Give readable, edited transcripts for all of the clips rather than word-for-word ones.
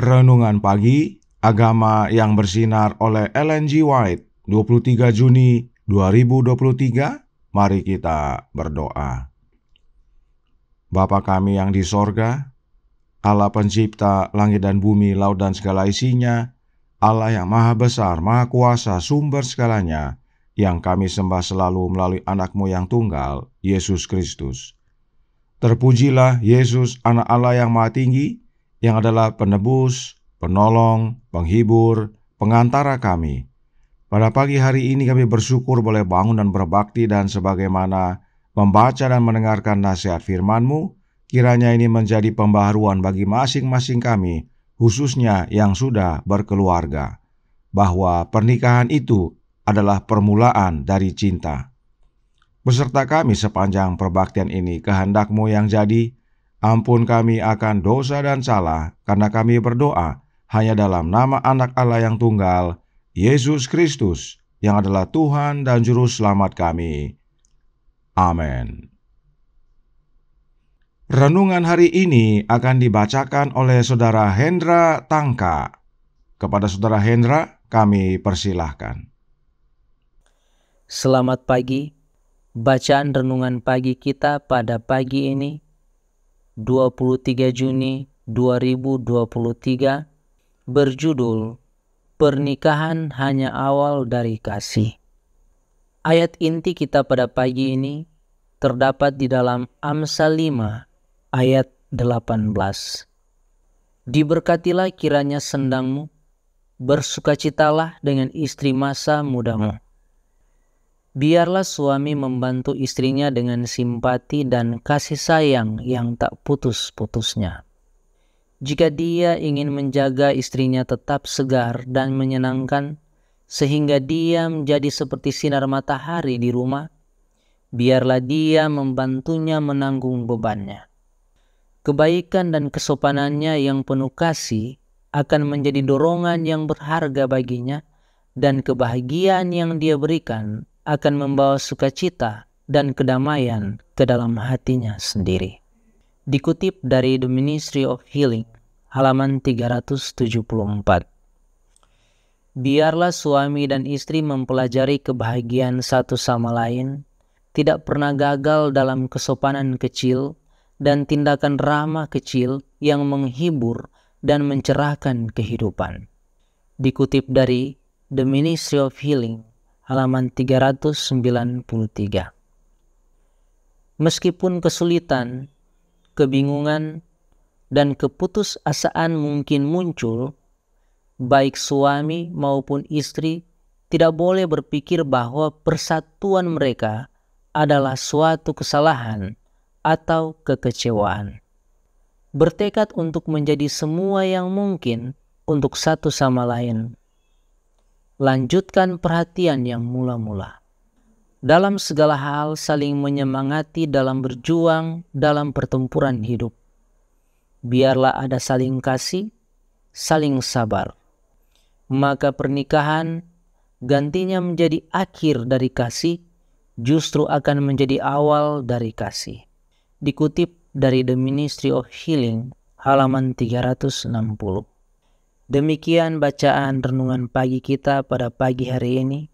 Renungan Pagi, Agama yang Bersinar oleh Ellen G. White, 23 Juni 2023. Mari kita berdoa. Bapa kami yang di sorga, Allah pencipta langit dan bumi, laut dan segala isinya, Allah yang maha besar, maha kuasa, sumber segalanya, yang kami sembah selalu melalui anak-Mu yang tunggal, Yesus Kristus. Terpujilah Yesus, anak Allah yang maha tinggi, yang adalah penebus, penolong, penghibur, pengantara kami. Pada pagi hari ini kami bersyukur boleh bangun dan berbakti, dan sebagaimana membaca dan mendengarkan nasihat firman-Mu, kiranya ini menjadi pembaharuan bagi masing-masing kami, khususnya yang sudah berkeluarga, bahwa pernikahan itu adalah permulaan dari cinta. Beserta kami sepanjang perbaktian ini, kehendak-Mu yang jadi. Ampun kami akan dosa dan salah, karena kami berdoa hanya dalam nama anak Allah yang tunggal, Yesus Kristus, yang adalah Tuhan dan Juru Selamat kami. Amin. Renungan hari ini akan dibacakan oleh Saudara Hendra Tangka. Kepada Saudara Hendra, kami persilahkan. Selamat pagi. Bacaan renungan pagi kita pada pagi ini, 23 Juni 2023, berjudul Pernikahan Hanya Awal Dari Kasih. Ayat inti kita pada pagi ini terdapat di dalam Amsal 5 ayat 18. Diberkatilah kiranya sendangmu, bersukacitalah dengan istri masa mudamu. Biarlah suami membantu istrinya dengan simpati dan kasih sayang yang tak putus-putusnya. Jika dia ingin menjaga istrinya tetap segar dan menyenangkan, sehingga dia menjadi seperti sinar matahari di rumah, biarlah dia membantunya menanggung bebannya. Kebaikan dan kesopanannya yang penuh kasih akan menjadi dorongan yang berharga baginya, dan kebahagiaan yang dia berikan akan membawa sukacita dan kedamaian ke dalam hatinya sendiri. Dikutip dari The Ministry of Healing, halaman 374. Biarlah suami dan istri mempelajari kebahagiaan satu sama lain, tidak pernah gagal dalam kesopanan kecil dan tindakan ramah kecil yang menghibur dan mencerahkan kehidupan. Dikutip dari The Ministry of Healing, halaman 393. Meskipun kesulitan, kebingungan, dan keputusasaan mungkin muncul, baik suami maupun istri tidak boleh berpikir bahwa persatuan mereka adalah suatu kesalahan atau kekecewaan. Bertekad untuk menjadi semua yang mungkin untuk satu sama lain. Lanjutkan perhatian yang mula-mula. Dalam segala hal saling menyemangati dalam berjuang dalam pertempuran hidup. Biarlah ada saling kasih, saling sabar. Maka pernikahan gantinya menjadi akhir dari kasih, justru akan menjadi awal dari kasih. Dikutip dari The Ministry of Healing, halaman 360. Demikian bacaan renungan pagi kita pada pagi hari ini.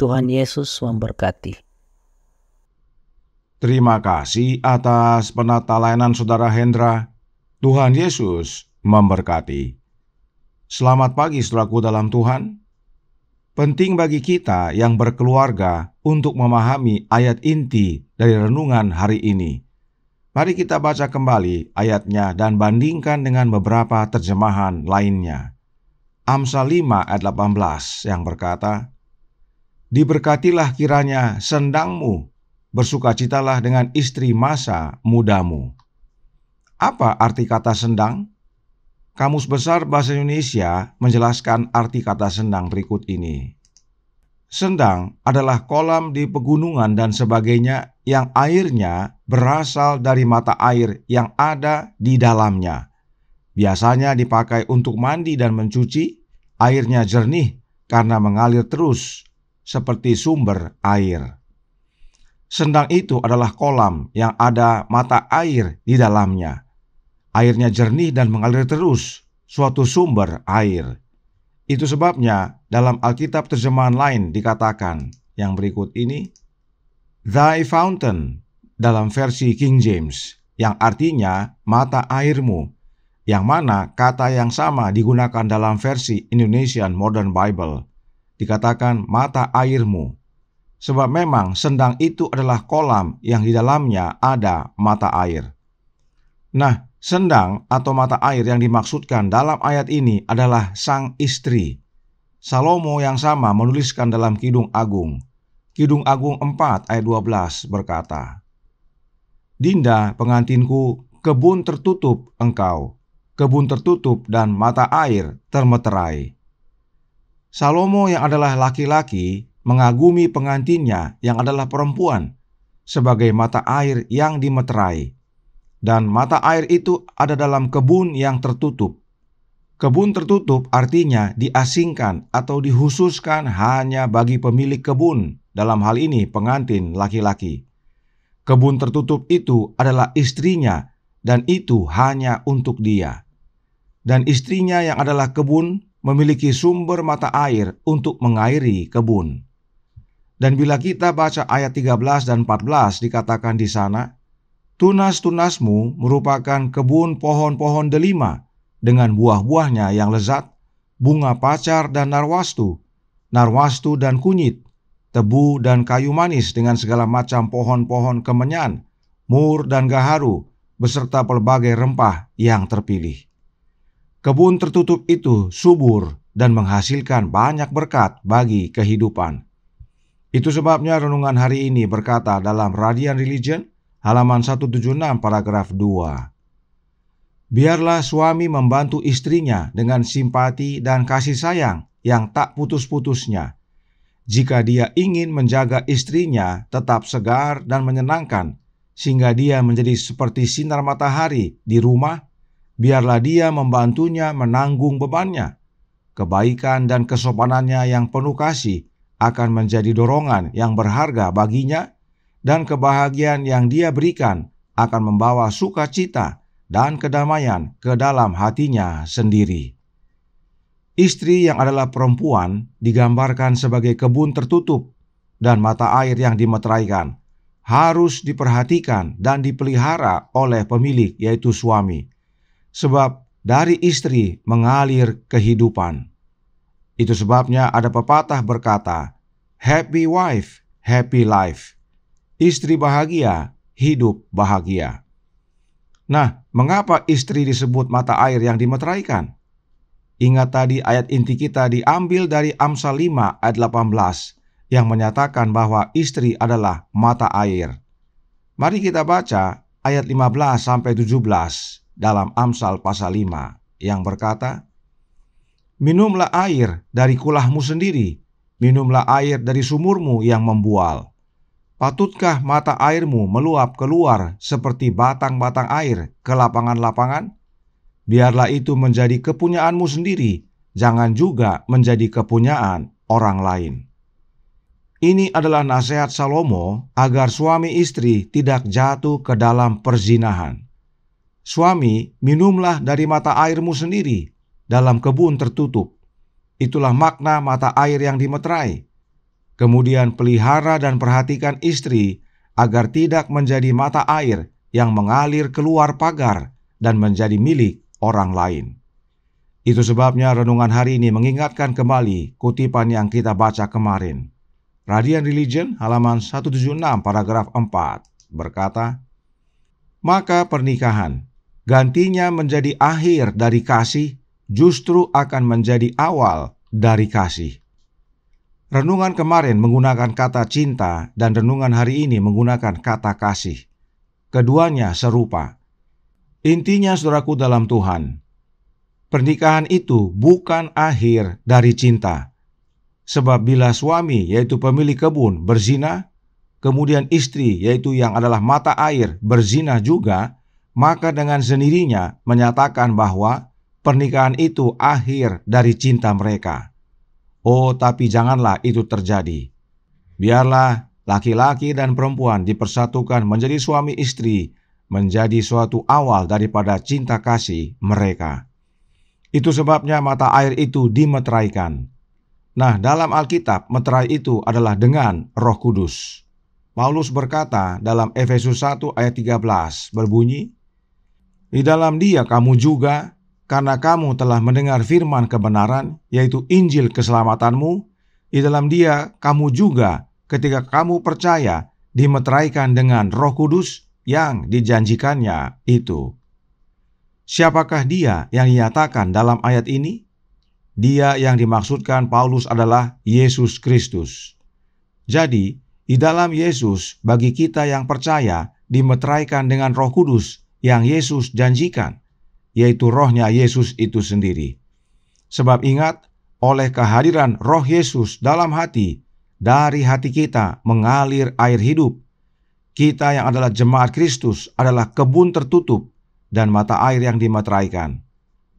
Tuhan Yesus memberkati. Terima kasih atas penata layanan Saudara Hendra. Tuhan Yesus memberkati. Selamat pagi saudaraku dalam Tuhan. Penting bagi kita yang berkeluarga untuk memahami ayat inti dari renungan hari ini. Mari kita baca kembali ayatnya dan bandingkan dengan beberapa terjemahan lainnya. Amsal 5 ayat 18 yang berkata, "Diberkatilah kiranya sendangmu, bersukacitalah dengan istri masa mudamu." Apa arti kata sendang? Kamus Besar Bahasa Indonesia menjelaskan arti kata sendang berikut ini. Sendang adalah kolam di pegunungan dan sebagainya yang airnya berasal dari mata air yang ada di dalamnya. Biasanya dipakai untuk mandi dan mencuci. Airnya jernih karena mengalir terus seperti sumber air. Sendang itu adalah kolam yang ada mata air di dalamnya. Airnya jernih dan mengalir terus suatu sumber air. Itu sebabnya dalam Alkitab terjemahan lain dikatakan yang berikut ini, Thy fountain, dalam versi King James, yang artinya mata airmu, yang mana kata yang sama digunakan dalam versi Indonesian Modern Bible, dikatakan mata airmu. Sebab memang sendang itu adalah kolam yang di dalamnya ada mata air. Nah, sendang atau mata air yang dimaksudkan dalam ayat ini adalah sang istri. Salomo yang sama menuliskan dalam Kidung Agung. Kidung Agung 4 ayat 12 berkata, Dinda pengantinku, kebun tertutup engkau, kebun tertutup dan mata air termeterai. Salomo yang adalah laki-laki mengagumi pengantinnya yang adalah perempuan sebagai mata air yang dimeterai. Dan mata air itu ada dalam kebun yang tertutup. Kebun tertutup artinya diasingkan atau dikhususkan hanya bagi pemilik kebun, dalam hal ini pengantin laki-laki. Kebun tertutup itu adalah istrinya dan itu hanya untuk dia. Dan istrinya yang adalah kebun memiliki sumber mata air untuk mengairi kebun. Dan bila kita baca ayat 13 dan 14 dikatakan di sana, tunas-tunasmu merupakan kebun pohon-pohon delima dengan buah-buahnya yang lezat, bunga pacar dan narwastu, narwastu dan kunyit, tebu dan kayu manis dengan segala macam pohon-pohon kemenyan, mur dan gaharu, beserta pelbagai rempah yang terpilih. Kebun tertutup itu subur dan menghasilkan banyak berkat bagi kehidupan. Itu sebabnya renungan hari ini berkata dalam Radiant Religion, halaman 176 paragraf 2. Biarlah suami membantu istrinya dengan simpati dan kasih sayang yang tak putus-putusnya. Jika dia ingin menjaga istrinya tetap segar dan menyenangkan, sehingga dia menjadi seperti sinar matahari di rumah, biarlah dia membantunya menanggung bebannya. Kebaikan dan kesopanannya yang penuh kasih akan menjadi dorongan yang berharga baginya, dan kebahagiaan yang dia berikan akan membawa sukacita dan kedamaian ke dalam hatinya sendiri. Istri yang adalah perempuan digambarkan sebagai kebun tertutup dan mata air yang dimeteraikan, harus diperhatikan dan dipelihara oleh pemilik, yaitu suami. Sebab dari istri mengalir kehidupan. Itu sebabnya ada pepatah berkata, happy wife, happy life. Istri bahagia, hidup bahagia. Nah, mengapa istri disebut mata air yang dimeteraikan? Ingat tadi ayat inti kita diambil dari Amsal 5 ayat 18 yang menyatakan bahwa istri adalah mata air. Mari kita baca ayat 15 sampai 17 dalam Amsal pasal 5 yang berkata, Minumlah air dari kulahmu sendiri, minumlah air dari sumurmu yang membual. Patutkah mata airmu meluap keluar seperti batang-batang air ke lapangan-lapangan? Biarlah itu menjadi kepunyaanmu sendiri, jangan juga menjadi kepunyaan orang lain. Ini adalah nasihat Salomo agar suami istri tidak jatuh ke dalam perzinahan. Suami, minumlah dari mata airmu sendiri dalam kebun tertutup. Itulah makna mata air yang dimeterai. Kemudian pelihara dan perhatikan istri agar tidak menjadi mata air yang mengalir keluar pagar dan menjadi milik orang lain. Itu sebabnya renungan hari ini mengingatkan kembali kutipan yang kita baca kemarin. Radiant Religion halaman 176 paragraf 4 berkata, Maka pernikahan gantinya menjadi akhir dari kasih, justru akan menjadi awal dari kasih. Renungan kemarin menggunakan kata cinta dan renungan hari ini menggunakan kata kasih. Keduanya serupa. Intinya saudaraku dalam Tuhan, pernikahan itu bukan akhir dari cinta. Sebab bila suami yaitu pemilik kebun berzina, kemudian istri yaitu yang adalah mata air berzina juga, maka dengan sendirinya menyatakan bahwa pernikahan itu akhir dari cinta mereka. Oh, tapi janganlah itu terjadi. Biarlah laki-laki dan perempuan dipersatukan menjadi suami istri, menjadi suatu awal daripada cinta kasih mereka. Itu sebabnya mata air itu dimeteraikan. Nah, dalam Alkitab, meterai itu adalah dengan Roh Kudus. Paulus berkata dalam Efesus 1 ayat 13 berbunyi, "Di dalam Dia kamu juga, karena kamu telah mendengar firman kebenaran, yaitu Injil keselamatanmu, di dalam Dia kamu juga ketika kamu percaya dimeteraikan dengan Roh Kudus yang dijanjikannya itu." Siapakah Dia yang dinyatakan dalam ayat ini? Dia yang dimaksudkan Paulus adalah Yesus Kristus. Jadi, di dalam Yesus, bagi kita yang percaya, dimeteraikan dengan Roh Kudus yang Yesus janjikan, yaitu Roh-Nya Yesus itu sendiri. Sebab ingat, oleh kehadiran Roh Yesus dalam hati, dari hati kita mengalir air hidup. Kita yang adalah jemaat Kristus adalah kebun tertutup dan mata air yang dimeteraikan.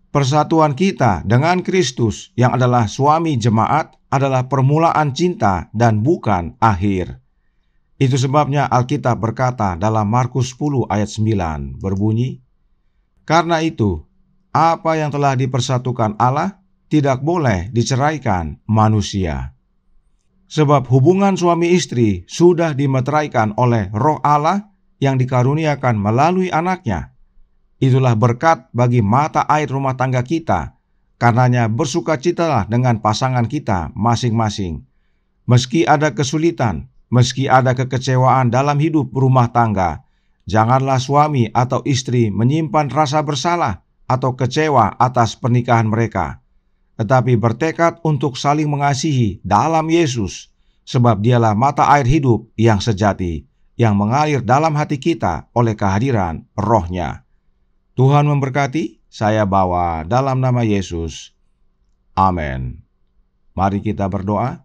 Persatuan kita dengan Kristus yang adalah suami jemaat adalah permulaan cinta dan bukan akhir. Itu sebabnya Alkitab berkata dalam Markus 10 ayat 9 berbunyi, "Karena itu, apa yang telah dipersatukan Allah tidak boleh diceraikan manusia." Sebab hubungan suami istri sudah dimeteraikan oleh Roh Allah yang dikaruniakan melalui anaknya. Itulah berkat bagi mata air rumah tangga kita. Karenanya bersukacitalah dengan pasangan kita masing-masing. Meski ada kesulitan, meski ada kekecewaan dalam hidup rumah tangga, janganlah suami atau istri menyimpan rasa bersalah atau kecewa atas pernikahan mereka, tetapi bertekad untuk saling mengasihi dalam Yesus, sebab Dialah mata air hidup yang sejati, yang mengalir dalam hati kita oleh kehadiran Roh-Nya. Tuhan memberkati, saya bawa dalam nama Yesus. Amin. Mari kita berdoa.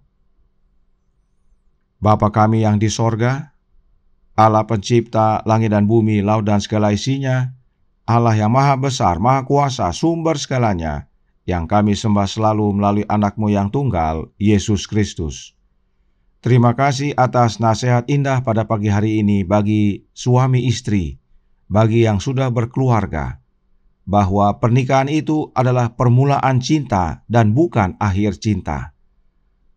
Bapa kami yang di sorga, Allah pencipta langit dan bumi, laut dan segala isinya, Allah yang maha besar, maha kuasa, sumber segalanya, yang kami sembah selalu melalui anak-Mu yang tunggal, Yesus Kristus. Terima kasih atas nasihat indah pada pagi hari ini bagi suami istri, bagi yang sudah berkeluarga, bahwa pernikahan itu adalah permulaan cinta dan bukan akhir cinta.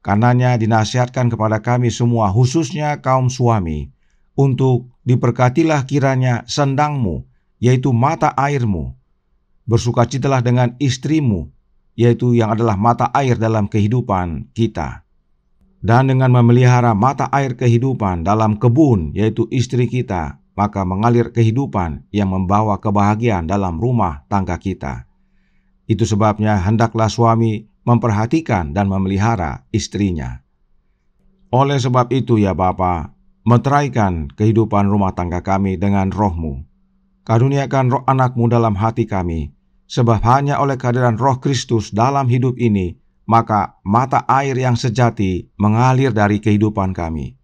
Karenanya dinasihatkan kepada kami semua, khususnya kaum suami, untuk diberkatilah kiranya sendangmu, yaitu mata airmu. Bersukacitalah dengan istrimu, yaitu yang adalah mata air dalam kehidupan kita. Dan dengan memelihara mata air kehidupan dalam kebun, yaitu istri kita, maka mengalir kehidupan yang membawa kebahagiaan dalam rumah tangga kita. Itu sebabnya hendaklah suami memperhatikan dan memelihara istrinya. Oleh sebab itu ya Bapa, meteraikan kehidupan rumah tangga kami dengan Roh-Mu. Karuniakan Roh anak-Mu dalam hati kami, sebab hanya oleh kehadiran Roh Kristus dalam hidup ini, maka mata air yang sejati mengalir dari kehidupan kami.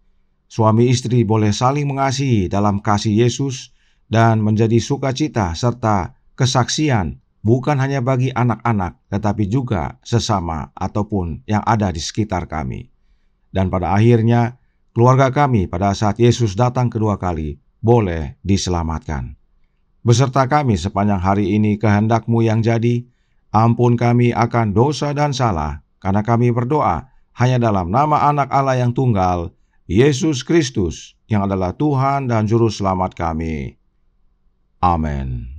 Suami istri boleh saling mengasihi dalam kasih Yesus dan menjadi sukacita serta kesaksian bukan hanya bagi anak-anak tetapi juga sesama ataupun yang ada di sekitar kami. Dan pada akhirnya keluarga kami pada saat Yesus datang kedua kali boleh diselamatkan. Beserta kami sepanjang hari ini kehendak-Mu yang jadi, ampun kami akan dosa dan salah, karena kami berdoa hanya dalam nama anak Allah yang tunggal, Yesus Kristus, yang adalah Tuhan dan Juru Selamat kami. Amin.